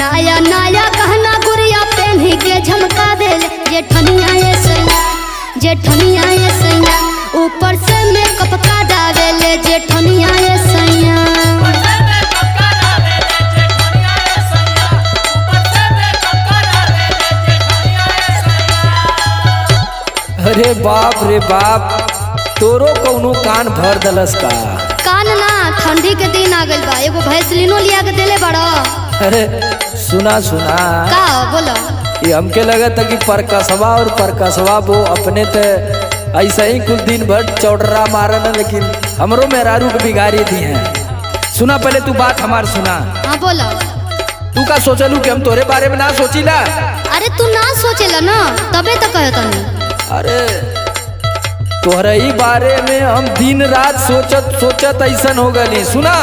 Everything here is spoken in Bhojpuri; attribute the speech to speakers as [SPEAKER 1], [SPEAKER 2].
[SPEAKER 1] नया नया गहना गुड़िया पहनी के झमका देले जेठनिया ये सैया, जेठनिया ये सैया, ऊपर से मेकअप का डालेले जेठनिया ये सैया।
[SPEAKER 2] अरे बाप रे बाप, तोरो कौनो कान भर दलस का?
[SPEAKER 1] कान ना, ठंडी के दिन आ गइल बा, एगो भैसलिनो लिया के देले बड़ा।
[SPEAKER 2] अरे सुना सुना
[SPEAKER 1] का बोलो?
[SPEAKER 2] ये हमके लगा था कि परकसवा और परकसवा वो अपने ते ऐसा ही कुछ दिन भर चौडरा मारन, लेकिन हमरो मेहरारू के बिगाड़ी दी है। सुना पहले तू बात हमार सुना।
[SPEAKER 1] हाँ बोलो।
[SPEAKER 2] तू का सोचलू कि हम तोरे बारे में ना सोचीला?
[SPEAKER 1] अरे तू ना सोचेला ना, तबे तो कहत नहीं।
[SPEAKER 2] अरे तोहरे ही बारे में हम दिन रात सोचत सोचत ऐसन हो गली। सुना